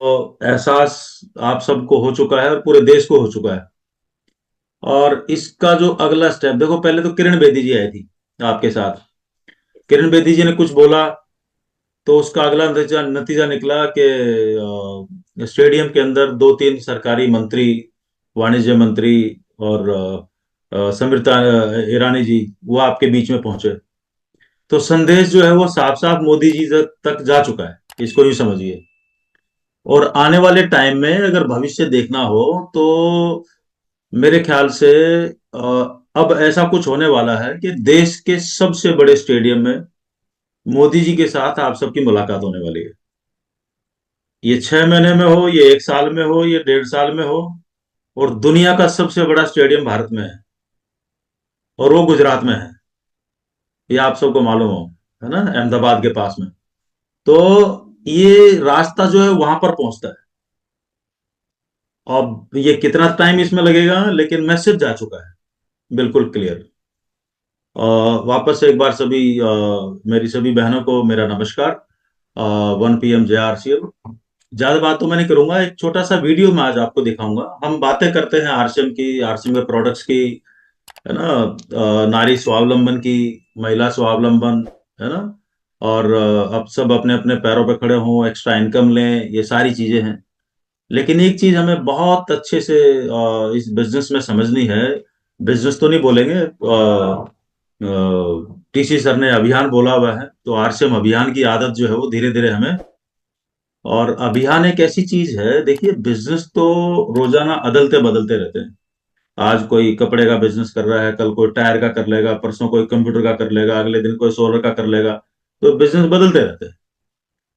तो एहसास आप सबको हो चुका है और पूरे देश को हो चुका है। और इसका जो अगला स्टेप देखो, पहले तो किरण बेदी जी आई थी आपके साथ। किरण बेदी जी ने कुछ बोला तो उसका अगला नतीजा नतीजा निकला कि स्टेडियम के अंदर दो तीन सरकारी मंत्री, वाणिज्य मंत्री और स्मृति ईरानी जी, वो आपके बीच में पहुंचे। तो संदेश जो है वो साफ साफ मोदी जी तक जा चुका है, इसको यूं समझिए। और आने वाले टाइम में अगर भविष्य देखना हो तो मेरे ख्याल से अब ऐसा कुछ होने वाला है कि देश के सबसे बड़े स्टेडियम में मोदी जी के साथ आप सबकी मुलाकात होने वाली है। ये 6 महीने में हो, ये 1 साल में हो, ये 1.5 साल में हो। और दुनिया का सबसे बड़ा स्टेडियम भारत में है और वो गुजरात में है, ये आप सबको मालूम हो, है ना, अहमदाबाद के पास में। तो ये रास्ता जो है वहां पर पहुंचता है। अब ये कितना टाइम इसमें लगेगा, लेकिन मैसेज जा चुका है, बिल्कुल क्लियर। वापस से एक बार सभी मेरी सभी बहनों को मेरा नमस्कार। 1 PM JRCM। ज्यादा बात तो मैं नहीं करूंगा, एक छोटा सा वीडियो मैं आज आपको दिखाऊंगा। हम बातें करते हैं आरसीएम की, आरसीएम के प्रोडक्ट्स की, है ना, नारी स्वावलंबन की, महिला स्वावलंबन, है ना। और अब सब अपने अपने पैरों पर खड़े हों, एक्स्ट्रा इनकम लें, ये सारी चीजें हैं। लेकिन एक चीज हमें बहुत अच्छे से इस बिजनेस में समझनी है। बिजनेस तो नहीं बोलेंगे, टीसी सर ने अभियान बोला हुआ है, तो आरसीएम अभियान की आदत जो है वो धीरे धीरे हमें। और अभियान एक ऐसी चीज है, देखिए बिजनेस तो रोजाना अदलते बदलते रहते हैं। आज कोई कपड़े का बिजनेस कर रहा है, कल कोई टायर का कर लेगा, परसों कोई कंप्यूटर का कर लेगा, अगले दिन कोई सोलर का कर लेगा। तो बिजनेस बदलते रहते हैं,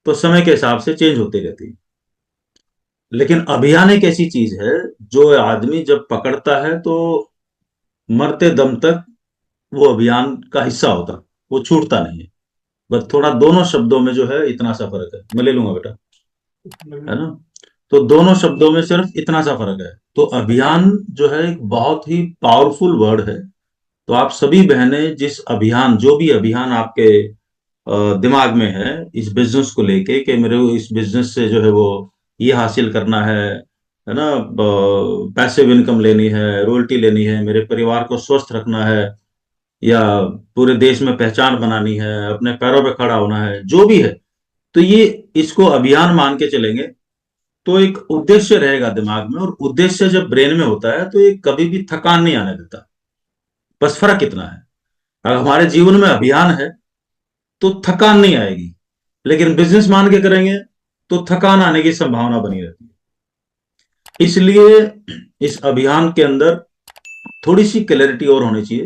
तो समय के हिसाब से चेंज होती रहती है। लेकिन अभियान एक ऐसी चीज है जो आदमी जब पकड़ता है तो मरते दम तक वो अभियान का हिस्सा होता है, वो छूटता नहीं है। बस थोड़ा दोनों शब्दों में जो है इतना सा फर्क है, मैं ले लूंगा बेटा, है ना। तो दोनों शब्दों में सिर्फ इतना सा फर्क है। तो अभियान जो है एक बहुत ही पावरफुल वर्ड है। तो आप सभी बहनें जिस अभियान, जो भी अभियान आपके दिमाग में है इस बिजनेस को लेके, कि मेरे को इस बिजनेस से जो है वो ये हासिल करना है ना, पैसिव इनकम लेनी है, रॉयल्टी लेनी है, मेरे परिवार को स्वस्थ रखना है, या पूरे देश में पहचान बनानी है, अपने पैरों पे खड़ा होना है, जो भी है। तो ये, इसको अभियान मान के चलेंगे तो एक उद्देश्य रहेगा दिमाग में। और उद्देश्य जब ब्रेन में होता है तो ये कभी भी थकान नहीं आने देता। बस फर्क कितना है, अगर हमारे जीवन में अभियान है तो थकान नहीं आएगी। लेकिन बिजनेस मान के करेंगे तो थकान आने की संभावना बनी रहती है। इसलिए इस अभियान के अंदर थोड़ी सी क्लैरिटी और होनी चाहिए।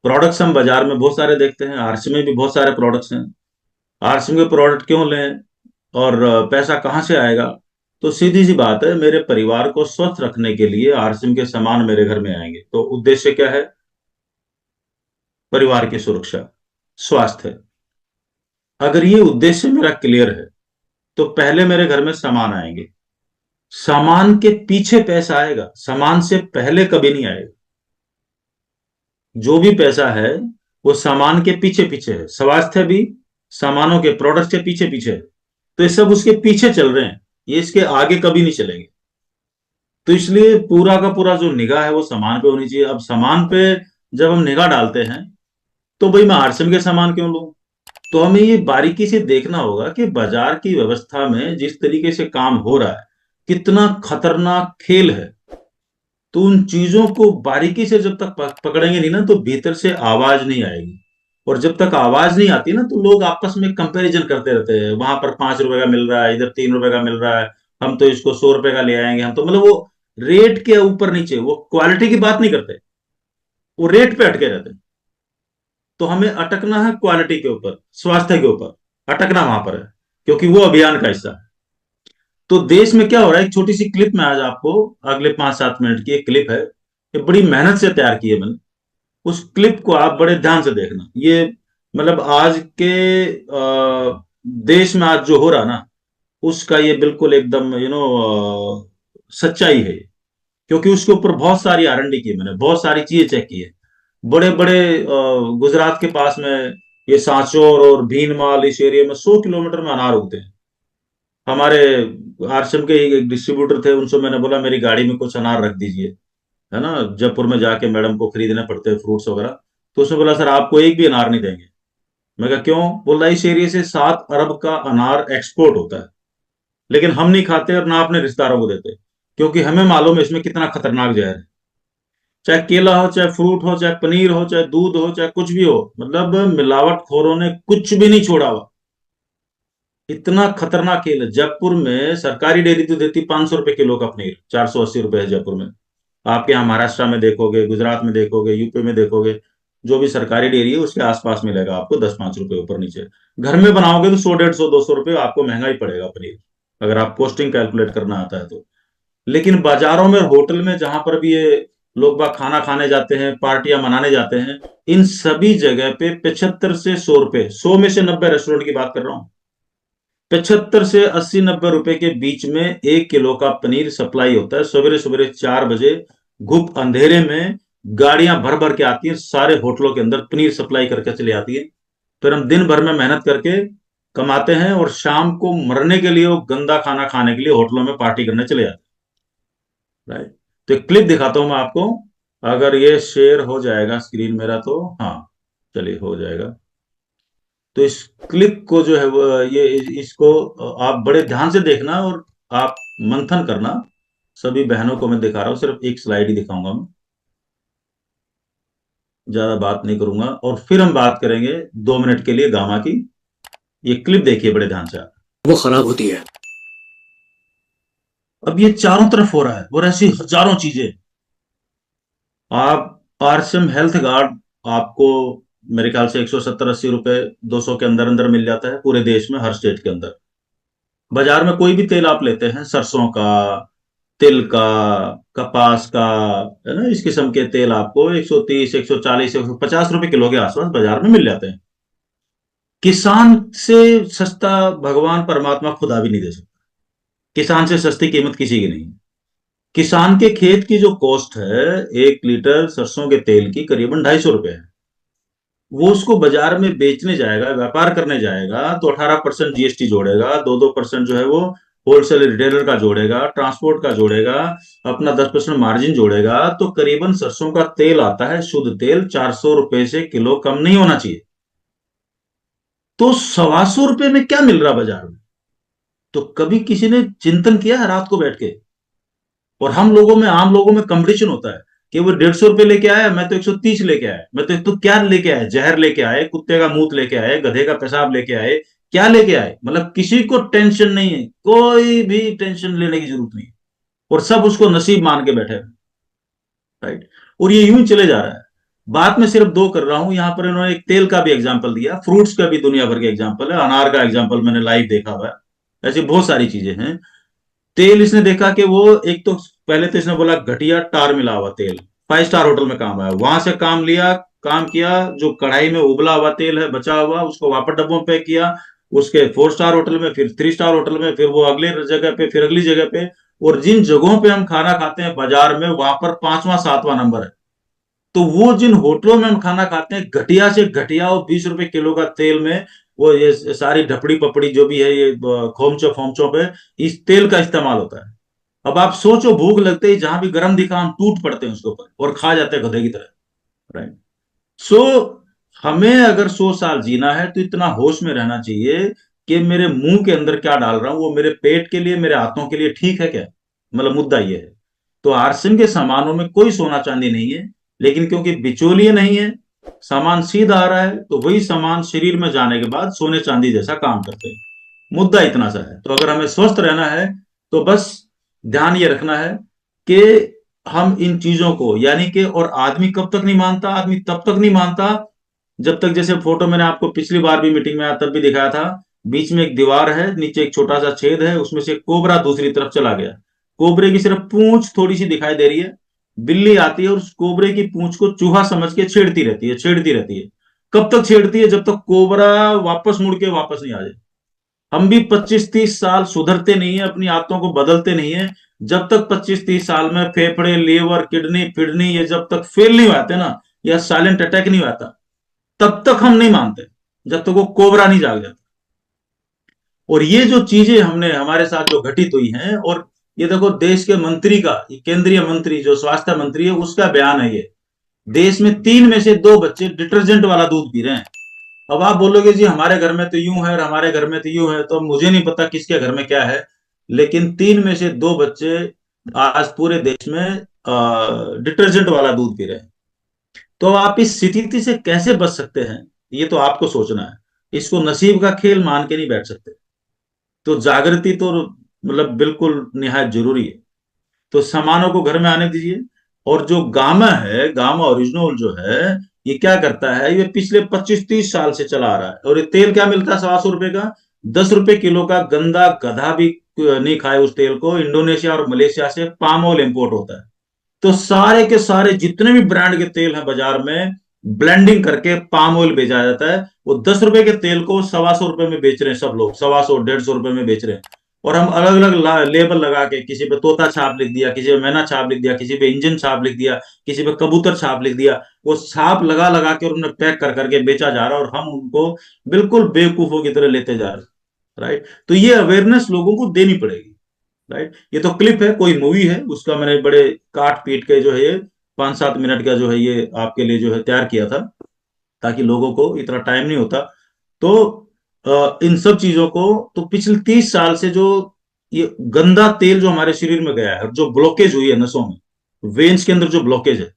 प्रोडक्ट्स हम बाजार में बहुत सारे देखते हैं, आरसी में भी बहुत सारे प्रोडक्ट्स हैं। आरसी के प्रोडक्ट क्यों लें और पैसा कहां से आएगा? तो सीधी सी बात है, मेरे परिवार को स्वस्थ रखने के लिए आरसीएम के सामान मेरे घर में आएंगे। तो उद्देश्य क्या है? परिवार की सुरक्षा, स्वास्थ्य। अगर ये उद्देश्य मेरा क्लियर है तो पहले मेरे घर में सामान आएंगे। सामान के पीछे पैसा आएगा, सामान से पहले कभी नहीं आएगा। जो भी पैसा है वो सामान के पीछे पीछे है, स्वास्थ्य भी सामानों के, प्रोडक्ट के पीछे पीछे है। तो ये सब उसके पीछे चल रहे हैं, ये इसके आगे कभी नहीं चलेंगे। तो इसलिए पूरा का पूरा जो निगाह है वो सामान पे होनी चाहिए। अब सामान पे जब हम निगाह डालते हैं तो भाई मैं आरसीएम के सामान क्यों लूं? तो हमें ये बारीकी से देखना होगा कि बाजार की व्यवस्था में जिस तरीके से काम हो रहा है, कितना खतरनाक खेल है। तो उन चीजों को बारीकी से जब तक पकड़ेंगे नहीं ना, तो भीतर से आवाज नहीं आएगी। और जब तक आवाज नहीं आती ना, तो लोग आपस में कंपैरिजन करते रहते हैं, वहां पर 5 रुपए का मिल रहा है, इधर 3 रुपए का मिल रहा है, हम तो इसको 100 रुपए का ले आएंगे। हम तो मतलब वो रेट के ऊपर नीचे, वो क्वालिटी की बात नहीं करते, वो रेट पे अटके रहते हैं। तो हमें अटकना है क्वालिटी के ऊपर, स्वास्थ्य के ऊपर अटकना वहां पर है, क्योंकि वो अभियान का हिस्सा है। तो देश में क्या हो रहा है, एक छोटी सी क्लिप में आज आपको, अगले 5-7 मिनट की एक क्लिप है, ये बड़ी मेहनत से तैयार की है मैंने। उस क्लिप को आप बड़े ध्यान से देखना। ये मतलब आज के देश में आज जो हो रहा ना, उसका ये बिल्कुल एकदम सच्चाई है। क्योंकि उसके ऊपर बहुत सारी आरएनडी की है मैंने, बहुत सारी चीजें चेक की है। बड़े बड़े गुजरात के पास में ये सांचौर और भीनमाल, इस एरिया में 100 किलोमीटर में अनार उगते हैं। हमारे आरसीएम के ही एक डिस्ट्रीब्यूटर थे, उनसे मैंने बोला मेरी गाड़ी में कुछ अनार रख दीजिए, है ना, जयपुर में जाके मैडम को खरीदने पड़ते हैं फ्रूट्स वगैरह। तो उसने बोला सर आपको एक भी अनार नहीं देंगे। मैं कहा क्यों? बोल रहा इस एरिया से 7 अरब का अनार एक्सपोर्ट होता है, लेकिन हम नहीं खाते और ना अपने रिश्तेदारों को देते, क्योंकि हमें मालूम है इसमें कितना खतरनाक जहर है। चाहे केला हो, चाहे फ्रूट हो, चाहे पनीर हो, चाहे दूध हो, चाहे कुछ भी हो, मतलब मिलावट खोरों ने कुछ भी नहीं छोड़ा हुआ। इतना खतरनाक खेल है। जयपुर में सरकारी डेयरी तो देती 500 रुपए किलो का पनीर, 480 रुपए है जयपुर में। आपके यहाँ महाराष्ट्र में देखोगे, गुजरात में देखोगे, यूपी में देखोगे, जो भी सरकारी डेयरी है उसके आसपास मिलेगा आपको 10-5 रुपए ऊपर नीचे। घर में बनाओगे तो 100, 150, 200 रुपए आपको महंगा ही पड़ेगा पनीर, अगर आप कॉस्टिंग कैलकुलेट करना आता है तो। लेकिन बाजारों में, होटल में, जहां पर भी ये लोग बाग खाना खाने जाते हैं, पार्टियां मनाने जाते हैं, इन सभी जगह पे 75 से 100 रुपए, 100 में से 90 रेस्टोरेंट की बात कर रहा हूं, 75 से 80, 90 रुपए के बीच में 1 किलो का पनीर सप्लाई होता है। सवेरे सवेरे 4 बजे घुप अंधेरे में गाड़ियां भर भर के आती हैं, सारे होटलों के अंदर पनीर सप्लाई करके चली आती है। फिर हम दिन भर में मेहनत करके कमाते हैं और शाम को मरने के लिए, वो गंदा खाना खाने के लिए होटलों में पार्टी करने चले जाते हैं। राइट। तो एक क्लिप दिखाता हूं मैं आपको, अगर ये शेयर हो जाएगा स्क्रीन मेरा तो, हाँ चलिए हो जाएगा। तो इस क्लिप को जो है ये इसको आप बड़े ध्यान से देखना और आप मंथन करना। सभी बहनों को मैं दिखा रहा हूं, सिर्फ एक स्लाइड ही दिखाऊंगा मैं, ज्यादा बात नहीं करूंगा, और फिर हम बात करेंगे 2 मिनट के लिए गामा की। ये क्लिप देखिए बड़े ध्यान से आप। वो खराब होती है। अब ये चारों तरफ हो रहा है और ऐसी हजारों चीजें। आप आरसीएम हेल्थ गार्ड आपको मेरे ख्याल से 170-80 रुपए, 200 के अंदर अंदर मिल जाता है पूरे देश में, हर स्टेट के अंदर। बाजार में कोई भी तेल आप लेते हैं, सरसों का, तिल का, कपास का, है ना, इस किस्म के तेल आपको 130, 140, 150 रुपए किलो के आसपास बाजार में मिल जाते हैं। किसान से सस्ता भगवान परमात्मा खुदा भी नहीं दे सकता। किसान से सस्ती कीमत किसी की नहीं है। किसान के खेत की जो कॉस्ट है 1 लीटर सरसों के तेल की, करीबन 250 रुपए है। वो उसको बाजार में बेचने जाएगा, व्यापार करने जाएगा, तो 18% जीएसटी जोड़ेगा, 2-2% जो है वो होलसेल रिटेलर का जोड़ेगा, ट्रांसपोर्ट का जोड़ेगा, अपना 10% मार्जिन जोड़ेगा, तो करीबन सरसों का तेल आता है शुद्ध तेल 400 रुपए से किलो कम नहीं होना चाहिए। तो 125 रुपए में क्या मिल रहा बाजार में? तो कभी किसी ने चिंतन किया है रात को बैठ के? और हम लोगों में, आम लोगों में कंपटीशन होता है कि वो 150 रुपए लेके आया, मैं तो 130 लेके आया, मैं तो क्या लेके आए? जहर लेके आए, कुत्ते का मूत लेके आए, गधे का पेशाब लेके आए, क्या लेके आए? मतलब किसी को टेंशन नहीं है, कोई भी टेंशन लेने की जरूरत नहीं, और सब उसको नसीब मान के बैठे हैं। राइट। और ये यूं ही चले जा रहा है। बात मैं सिर्फ दो कर रहा हूं यहां पर, इन्होंने एक तेल का भी एग्जाम्पल दिया, फ्रूट्स का भी दुनिया भर के एग्जाम्पल है, अनार का एग्जाम्पल मैंने लाइव देखा हुआ है, ऐसी बहुत सारी चीजें हैं। तेल इसने देखा कि वो, एक तो पहले तो इसने बोला घटिया टार मिला हुआ तेल, 5 स्टार होटल में काम आया, वहां से काम लिया, काम किया, जो कढ़ाई में उबला हुआ तेल है बचा हुआ, उसको वापस डब्बों में पैक किया, उसके 4 स्टार होटल में, फिर 3 स्टार होटल में, फिर वो अगले जगह पे, फिर अगली जगह पे। और जिन जगहों पे हम खाना खाते हैं बाजार में, वहां पर 5वां 7वां नंबर है। तो वो जिन होटलों में हम खाना खाते हैं, घटिया से घटिया, वो 20 रुपए किलो का तेल में वो ये सारी ढपड़ी पपड़ी जो भी है, ये खोमचो फोमचो पे इस तेल का इस्तेमाल होता है। अब आप सोचो, भूख लगते ही जहां भी गर्म दिखा हम टूट पड़ते हैं उसके ऊपर और खा जाते हैं गधे की तरह। राइट। सो हमें अगर 100 साल जीना है तो इतना होश में रहना चाहिए कि मेरे मुंह के अंदर क्या डाल रहा हूं वो मेरे पेट के लिए, मेरे हाथों के लिए ठीक है क्या? मतलब मुद्दा ये है। तो आरसिम के सामानों में कोई सोना चांदी नहीं है, लेकिन क्योंकि बिचौलिए नहीं है, सामान सीधा आ रहा है, तो वही सामान शरीर में जाने के बाद सोने चांदी जैसा काम करते हैं। मुद्दा इतना सा है। तो अगर हमें स्वस्थ रहना है तो बस ध्यान ये रखना है कि हम इन चीजों को, यानी कि, और आदमी कब तक नहीं मानता? आदमी तब तक नहीं मानता जब तक, जैसे फोटो मैंने आपको पिछली बार भी मीटिंग में आया तब भी दिखाया था, बीच में एक दीवार है, नीचे एक छोटा सा छेद है, उसमें से कोबरा दूसरी तरफ चला गया, कोबरे की सिर्फ पूंछ थोड़ी सी दिखाई दे रही है, बिल्ली आती है और उस कोबरे की पूंछ को चूहा समझ के छेड़ती रहती है, छेड़ती रहती है। कब तक छेड़ती है? जब तक कोबरा वापस मुड़ के वापस नहीं आ जाए। हम भी 25-30 साल सुधरते नहीं है, अपनी आदतों को बदलते नहीं है। जब तक 25-30 साल में फेफड़े, लीवर, किडनी, फिडनी ये जब तक फेल नहीं होते ना, या साइलेंट अटैक नहीं आता, तब तक हम नहीं मानते, जब तक वो कोबरा नहीं जाग जाता। और ये जो चीजें हमने हमारे साथ जो घटित हुई हैं, और ये देखो देश के मंत्री का, केंद्रीय मंत्री जो स्वास्थ्य मंत्री है उसका बयान है ये, देश में 3 में से 2 बच्चे डिटर्जेंट वाला दूध पी रहे हैं। अब आप बोलोगे जी हमारे घर में तो यूं है और हमारे घर में तो यूं है, तो मुझे नहीं पता किसके घर में क्या है, लेकिन 3 में से 2 बच्चे आज पूरे देश में डिटर्जेंट वाला दूध पी रहे हैं। तो आप इस स्थिति से कैसे बच सकते हैं, ये तो आपको सोचना है। इसको नसीब का खेल मान के नहीं बैठ सकते। तो जागृति तो मतलब बिल्कुल निहायत जरूरी है। तो सामानों को घर में आने दीजिए। और जो गामा है, गामा ओरिजिनल जो है, ये क्या करता है, ये पिछले 25-30 साल से चला आ रहा है। और ये तेल क्या मिलता है, 125 रुपए का, 10 रुपए किलो का। गंदा गधा भी नहीं खाए उस तेल को। इंडोनेशिया और मलेशिया से पाम ऑयल इंपोर्ट होता है। तो सारे के सारे जितने भी ब्रांड के तेल हैं बाजार में, ब्लेंडिंग करके पाम ऑयल बेचा जाता है। वो 10 रुपए के तेल को 125 रुपए में बेच रहे हैं सब लोग, 125-150 रुपए में बेच रहे हैं। और हम अलग अलग लेबल लगा के, किसी पे तोता छाप लिख दिया, किसी पे मैना छाप लिख दिया, किसी पे इंजन छाप लिख दिया, किसी पे कबूतर छाप लिख दिया। वो छाप लगा लगा के और उन्हें पैक कर करके बेचा जा रहा है, और हम उनको बिल्कुल बेवकूफों की तरह लेते जा रहे हैं। राइट। तो ये अवेयरनेस लोगों को देनी पड़ेगी। राइट। ये तो क्लिप है, कोई मूवी है, उसका मैंने बड़े काट पीट के जो है ये 5-7 मिनट का जो है ये आपके लिए जो है तैयार किया था, ताकि लोगों को इतना टाइम नहीं होता। तो इन सब चीजों को, तो पिछले 30 साल से जो ये गंदा तेल जो हमारे शरीर में गया है, जो ब्लॉकेज हुई है नसों में, वेन्स के अंदर जो ब्लॉकेज है,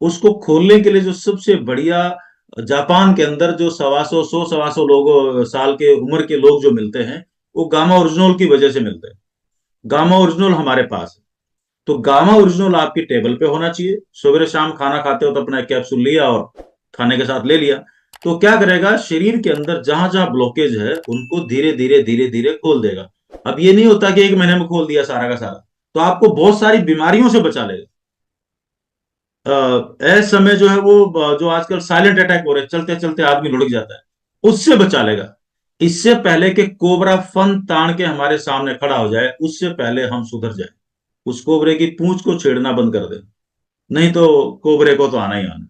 उसको खोलने के लिए जो सबसे बढ़िया, जापान के अंदर जो 125 लोगों साल के उम्र के लोग जो मिलते हैं, वो गामा ओरिजिनल की वजह से मिलते हैं। गामा ओरिजिनल हमारे पास है। तो गामा ओरिजिनल आपकी टेबल पे होना चाहिए। सवेरे शाम खाना खाते हो तो अपना कैप्सूल लिया और खाने के साथ ले लिया। तो क्या करेगा, शरीर के अंदर जहां जहां ब्लॉकेज है उनको धीरे धीरे धीरे धीरे खोल देगा। अब ये नहीं होता कि 1 महीने में खोल दिया सारा का सारा, तो आपको बहुत सारी बीमारियों से बचा लेगा। ऐसे समय जो है वो, जो आजकल साइलेंट अटैक हो रहे हैं, चलते चलते आदमी लुढ़क जाता है, उससे बचा लेगा। इससे पहले कि कोबरा फन तान के हमारे सामने खड़ा हो जाए, उससे पहले हम सुधर जाए, उस कोबरे की पूंछ को छेड़ना बंद कर दे। नहीं तो कोबरे को तो आना ही आना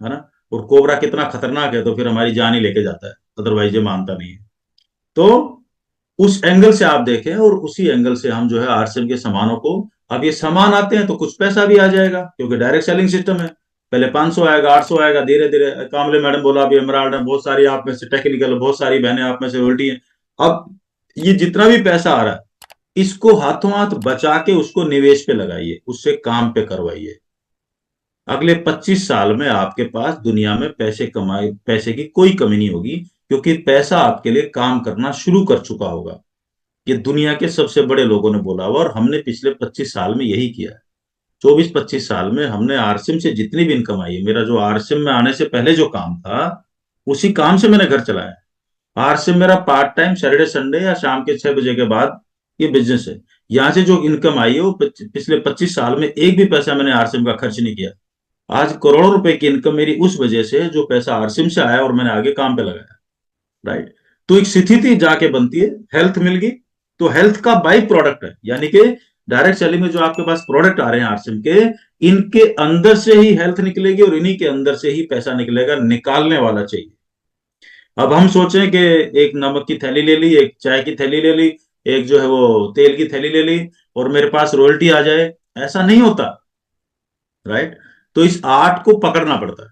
है ना। और कोबरा कितना खतरनाक है, तो फिर हमारी जान ही लेके जाता है, अदरवाइज ये मानता नहीं है। तो उस एंगल से आप देखें, और उसी एंगल से हम जो है आरसीएम के सामानों को, अब ये सामान आते हैं तो कुछ पैसा भी आ जाएगा, क्योंकि डायरेक्ट सेलिंग सिस्टम है। पहले 500 आएगा, 800 आएगा, धीरे धीरे। कामले मैडम बोला अभी एमराल्ड है, बहुत सारी आप में से टेक्निकल, बहुत सारी बहनें आप में से उल्टी हैं। अब ये जितना भी पैसा आ रहा है, इसको हाथों हाथ बचा के उसको निवेश पे लगाइए, उससे काम पे करवाइए। अगले 25 साल में आपके पास दुनिया में पैसे कमाए, पैसे की कोई कमी नहीं होगी, क्योंकि पैसा आपके लिए काम करना शुरू कर चुका होगा। ये दुनिया के सबसे बड़े लोगों ने बोला हुआ, और हमने पिछले 25 साल में यही किया है। 24-25 साल में हमने आरसीएम से जितनी भी इनकम आई है, मेरा जो आरसीएम में आने से पहले जो काम था, उसी काम से मैंने घर चलाया। आरसीएम मेरा पार्ट टाइम सैटरडे संडे या शाम के 6 बजे के बाद ये बिजनेस है। यहां से जो इनकम आई है वो पिछले 25 साल में एक भी पैसा मैंने आरसीएम का खर्च नहीं किया। आज करोड़ों रुपए की इनकम मेरी उस वजह से है, जो पैसा आरसीएम से आया और मैंने आगे काम पे लगाया। राइट। तो एक स्थिति जाके बनती है, हेल्थ मिल गई, तो हेल्थ का बाई प्रोडक्ट है, यानी कि डायरेक्ट सेलिंग में जो आपके पास प्रोडक्ट आ रहे हैं आरसीएम के, इनके अंदर से ही हेल्थ निकलेगी, और इन्हीं के अंदर से ही पैसा निकलेगा। निकालने वाला चाहिए। अब हम सोचें कि एक नमक की थैली ले ली, एक चाय की थैली ले ली, एक जो है वो तेल की थैली ले ली, और मेरे पास रॉयल्टी आ जाए, ऐसा नहीं होता। राइट। तो इस आर्ट को पकड़ना पड़ता है।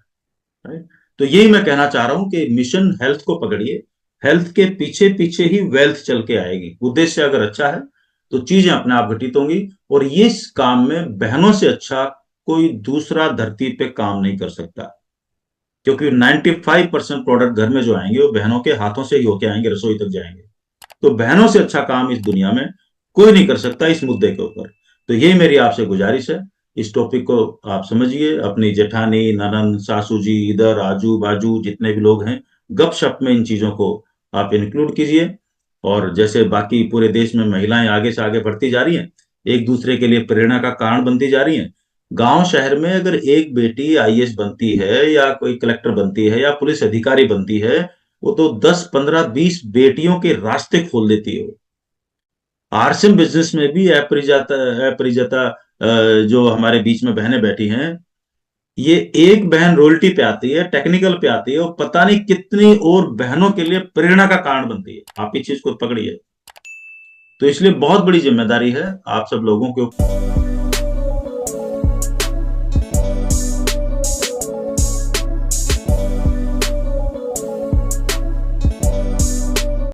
राइट। तो यही मैं कहना चाह रहा हूं कि मिशन हेल्थ को पकड़िए। हेल्थ के पीछे पीछे ही वेल्थ चल के आएगी। उद्देश्य अगर अच्छा है तो चीजें अपने आप घटित होंगी। और ये इस काम में बहनों से अच्छा कोई दूसरा धरती पे काम नहीं कर सकता, क्योंकि 95% प्रोडक्ट घर में जो आएंगे वो बहनों के हाथों से ही होके आएंगे, रसोई तक जाएंगे। तो बहनों से अच्छा काम इस दुनिया में कोई नहीं कर सकता इस मुद्दे के ऊपर। तो यही मेरी आपसे गुजारिश है, इस टॉपिक को आप समझिए। अपनी जेठानी, ननन, सासू जी, इधर आजू बाजू जितने भी लोग हैं, गपशप में इन चीजों को आप इंक्लूड कीजिए। और जैसे बाकी पूरे देश में महिलाएं आगे से आगे बढ़ती जा रही हैं, एक दूसरे के लिए प्रेरणा का कारण बनती जा रही हैं, गांव शहर में अगर एक बेटी आईएएस बनती है, या कोई कलेक्टर बनती है, या पुलिस अधिकारी बनती है, वो तो 10-15-20 बेटियों के रास्ते खोल देती है। आरसीएम बिजनेस में भी अपरिजता जो हमारे बीच में बहनें बैठी हैं, ये एक बहन रॉयल्टी पे आती है, टेक्निकल पे आती है, और पता नहीं कितनी और बहनों के लिए प्रेरणा का कारण बनती है। आप इस चीज को पकड़िए। तो इसलिए बहुत बड़ी जिम्मेदारी है आप सब लोगों के ऊपर।